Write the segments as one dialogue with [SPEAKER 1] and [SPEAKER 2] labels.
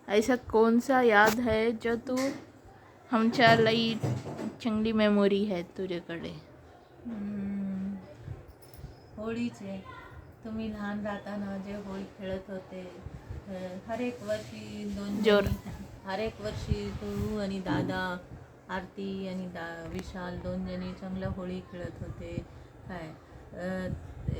[SPEAKER 1] ऐसा कौन सा याद है जो तू आमच्या लई चांगली मेमोरी आहे तुझ्याकडे?
[SPEAKER 2] होळीचे तुम्ही लहान राहताना जे होळी खेळत होते, हर एक वर्षी
[SPEAKER 1] जोर.
[SPEAKER 2] हर एक वर्षी तू आणि दादा, आरती आणि विशाल 2 जणी चांगलं होळी खेळत होते. काय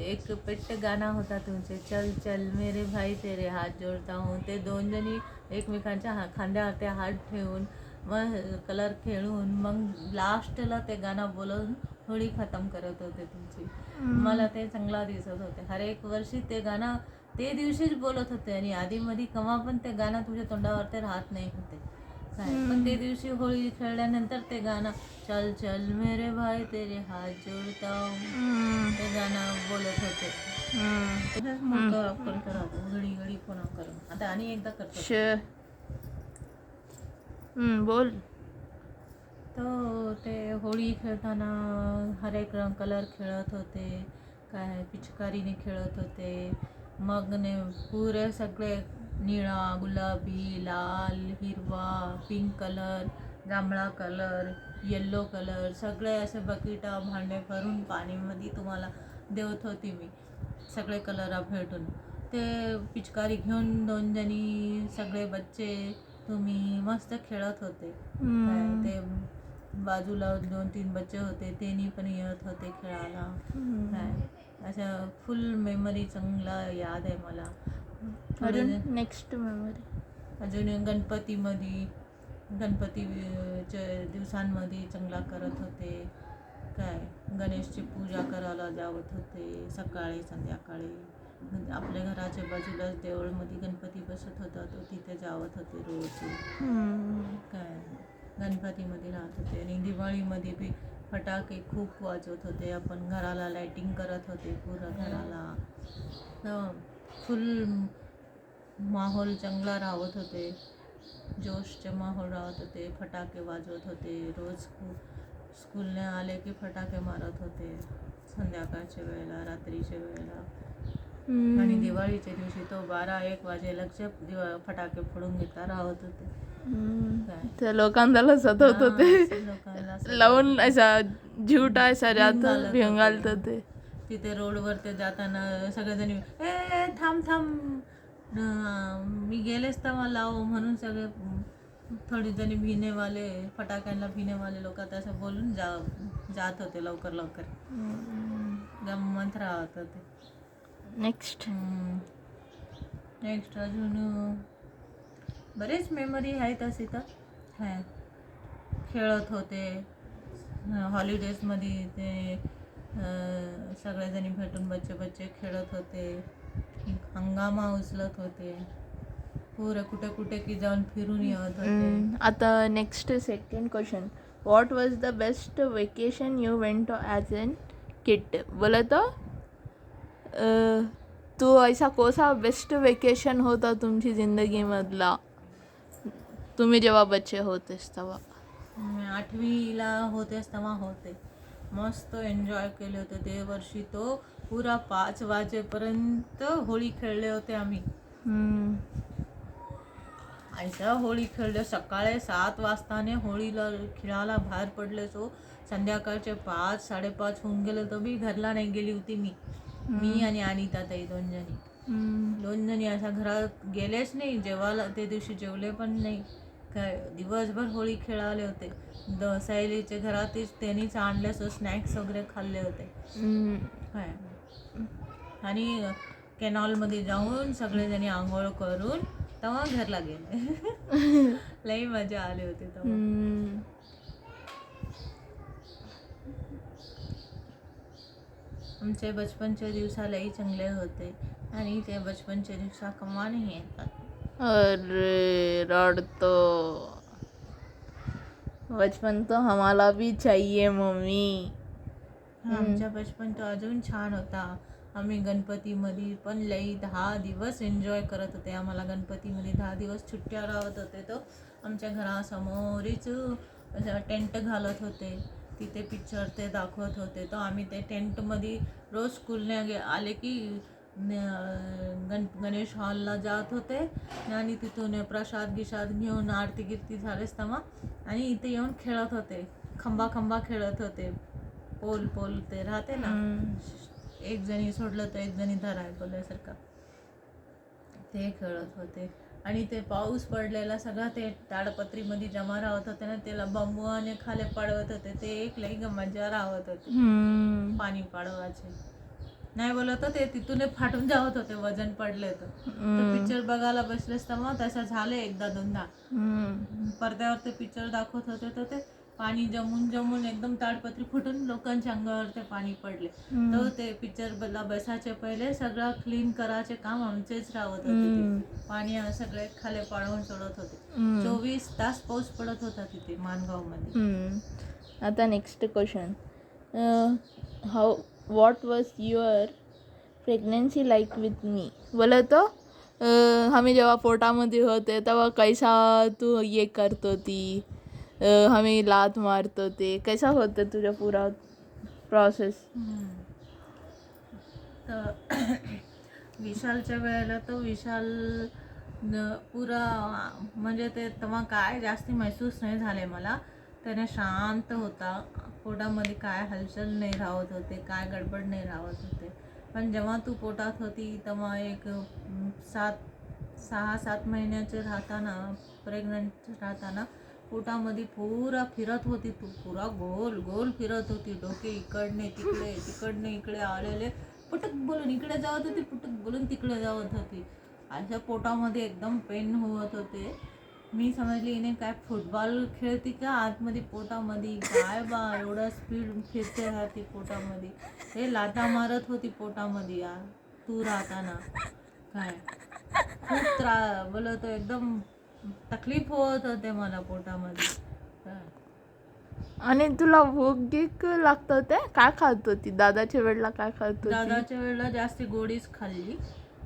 [SPEAKER 2] एक पेट्ट गाणं होता तुमचे, चल चल मेरे भाई तेरे हात जोडता हूँ. ते 2 जणी एकमेकांच्या खांद्यावर ते हात ठेवून मग कलर खेळून मग लास्टला ते गाणं बोलून होळी खतम करत होते तुमची. मला ते चांगला दिसत होते. हर एक वर्षी ते गाणं ते दिवशीच बोलत होते आणि आधीमध्ये केव्हा पण ते गाणं तुझ्या तोंडावर ते राहत नाही होते. काय पण ते दिवशी होळी खेळल्यानंतर ते गाणं चल चल मेरे भाई तेरे हात जोडता हूँ ते गाणं बोलत होते. तसंच मोठं आपण करतो घडी घडी पुन्हा करून. आता आणि एकदा करतो.
[SPEAKER 1] बोल.
[SPEAKER 2] तो ते होळी खेळताना हर एक कलर खेळत होते. काय पिचकारीने खेळत होते. मग पुरे सगळे निळा, गुलाबी, लाल, हिरवा, पिंक कलर, जांभळा कलर, येल्लो कलर सगळे असे बकेटा भांडे भरून पाणीमध्ये तुम्हाला देत होती मी. सगळे कलर भेटून ते पिचकारी घेऊन 2 जणी सगळे बच्चे तुम्ही मस्त खेळत होते. काय ते बाजूला 2-3 बच्चे होते त्यांनी पण येत होते खेळायला. काय असं फुल मेमरी चांगला याद आहे मला.
[SPEAKER 1] अजून नेक्स्ट मेमरी
[SPEAKER 2] अजून गणपतीच्या दिवसांमध्ये चांगला करत होते. काय गणेशची पूजा करायला जावत होते सकाळी संध्याकाळी. आपल्या घराच्या बाजूलाच देऊळमध्ये गणपती बसत होता तो तिथे जावत होते रोज. काय गणपतीमध्ये राहत होते आणि दिवाळीमध्ये बी फटाके खूप वाजवत होते. आपण घराला लाईटिंग करत होते पुऱ्या घराला. फुल माहोल चांगला राहत होते. जोशचे माहोल राहत होते. फटाके वाजवत होते. रोज स्कूलने आले की फटाके मारत होते संध्याकाळच्या वेळेला, रात्रीच्या वेळेला. आणि दिवाळीच्या दिवशी तो 12-1 वाजेलक्ष फटाके फोडून घेता राहत होते.
[SPEAKER 1] त्या लोकांना सतवत होते लावून असा झिवटा असा रात भिंग घालत होते.
[SPEAKER 2] तिथे रोडवर ते जाताना सगळेजणी थांब थांब मी गेलेच तेव्हा लाव म्हणून सगळे थोडी जणी भिनेवाले फटाक्यांना भिनेवाले लोक तसं बोलून जात होते लवकर लवकर. गंमत राहत होते.
[SPEAKER 1] नेक्स्ट
[SPEAKER 2] अजून बरेच मेमरी आहेत असे तर. खेळत होते हॉलिडेजमध्ये ते सगळेजणी भेटून बच्चे खेळत होते. हंगामा उचलत होते. पुरे कुठे कुठे की जाऊन फिरून येत होते.
[SPEAKER 1] आता next second question, what was the best vacation you went as an kid? बोला तो तो ऐसा कोसा बेस्ट वेकेशन होता तुमची जिंदगीमधला तुम्ही जेव्हा बच्चे होतेस तेव्हा?
[SPEAKER 2] 8वीला होतेस तेव्हा होते. मस्त एन्जॉय केले होते ते वर्षी. तो पुरा 5 वाजेपर्यंत होळी खेळले होते आम्ही. ऐसा होळी खेळले. सकाळी 7 वाजताने होळीला खेळायला बाहेर पडले. सो संध्याकाळचे 5-5:30 होऊन गेले तर बी घरला नाही गेली होती मी आणि अनिता ताई 2 जणी अशा घरात गेलेच नाही. जेवायला ते दिवशी जेवले पण नाही. काय दिवसभर होळी खेळाले होते. सहेलीच्या घरातच त्यांनीच आणले सो स्नॅक्स वगैरे खाल्ले होते. काय आणि कॅनॉलमध्ये जाऊन सगळेजणी आंघोळ करून तेव्हा घरला गेले. लई मजा आली होती तेव्हा. आमचे बचपनचे दिवस लई चांगले होते आणि ते बचपनचे दिवस केव्हा नाही येतात.
[SPEAKER 1] अरे रड़तो बचपन तो हमारा भी चाहिए मम्मी.
[SPEAKER 2] आमचा बचपन तो अजून छान होता. आम्ही गणपतीमध्ये पण लई 10 दिवस एन्जॉय करत होते. आम्हाला गणपतीमध्ये 10 दिवस सुट्ट्या राहत होते. तो आमच्या घरासमोरीच टेंट घालत होते. तिथे पिक्चर ते दाखवत होते. तर आम्ही ते टेंटमध्ये रोज स्कूलने आले की गणेश हॉलला जात होते आणि तिथून प्रसाद गिसाद घेऊन आरती गिरती झालेच तेव्हा आणि इथे येऊन खेळत होते, खंबा खेळत होते. पोल ते राहते ना, एक जणी सोडलं तर एक जणी धराय बोलल्यासारखं ते खेळत होते. आणि ते पाऊस पडलेला सगळा ते ताडपत्रीमध्ये जमा राहत होते ना, त्याला बांबू आणि खाली पडवत होते. ते एक लई मजा राहत होते पाणी पडवायचे. नाही बोलत ते तिथून फाटून जावत होते वजन पडले तर. पिक्चर बघायला बसलेस तेव्हा तसं झालं एकदा दोनदा. पडद्यावर ते पिक्चर दाखवत होते तर ते पाणी जमून एकदम ताडपत्री फुटून लोकांच्या अंगावर ते पाणी पडले. तर ते पिक्चर बसायचे पहिले सगळं क्लीन करायचे काम आमचेच राहत होते. पाणी सगळे खाली पडवून सोडत होते. 24 तास पाऊस पडत होता तिथे माणगाव मध्ये.
[SPEAKER 1] आता next question, what was your pregnancy like with me. बोला तो आम्ही जेव्हा पोटामध्ये होते तेव्हा कैसा तू ये करत होती, आम्ही लात मारतो ते कैसा होतं तुझा पुरा प्रोसेस.
[SPEAKER 2] तर विशालच्या वेळेला तर विशाल पुरा म्हणजे ते तेव्हा काय जास्ती महसूस नाही झाले मला. त्याने शांत होता, पोटामध्ये काय हालचाल नाही राहत होते, काय गडबड नाही राहत होते. पण जेव्हा तू पोटात होती तेव्हा एक 6-7 महिन्याचे राहताना, प्रेग्नंट राहताना पोटामध्ये पुरा फिरत होती तू, पुरा गोल फिरत होती. डोके तिकडने इकडे आलेले, पुटक बोलून इकडे जावत होती, पुटक बोलून तिकडे जावत होती. अशा पोटामध्ये एकदम पेन होत होते. मी समजली हिने काय फुटबॉल खेळती का आतमध्ये पोटामध्ये, काय बा एवढं स्पीड फिरते राहते पोटामध्ये. हे लाथा मारत होती पोटामध्ये तू राहताना. काय खूप बोलत एकदम तकलीफ होत होते मला पोटामध्ये.
[SPEAKER 1] आणि तुला भूक गीक लागत होते, काय खात होती दादाच्या वेळेला, काय खात होती.
[SPEAKER 2] दादाच्या वेळेला जास्ती गोडीच खाल्ली.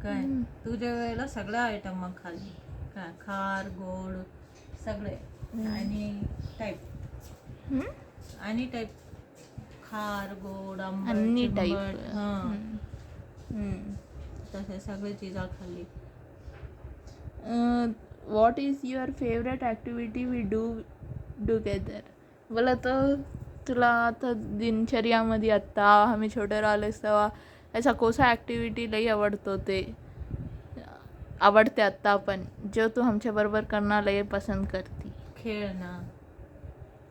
[SPEAKER 2] काय तुझ्या वेळेला सगळ्या आयटम मग खाल्ली. काय खार गोड सगळे आणि टाईप खार गोड आंबट तसे सगळे चीजा खाल्ली.
[SPEAKER 1] What is your favourite activity we do together. बोला तर तुला आता दिनचर्यामध्ये आत्ता आम्ही छोटे राहिलेस तेव्हा याचा कोणसा ॲक्टिव्हिटी लई आवडते आत्ता पण जो तू आमच्याबरोबर करणं लई पसंत करते.
[SPEAKER 2] खेळणं,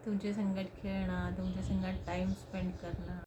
[SPEAKER 2] तुमच्या संगत खेळणं, तुमच्या संगत टाइम स्पेंड करणं.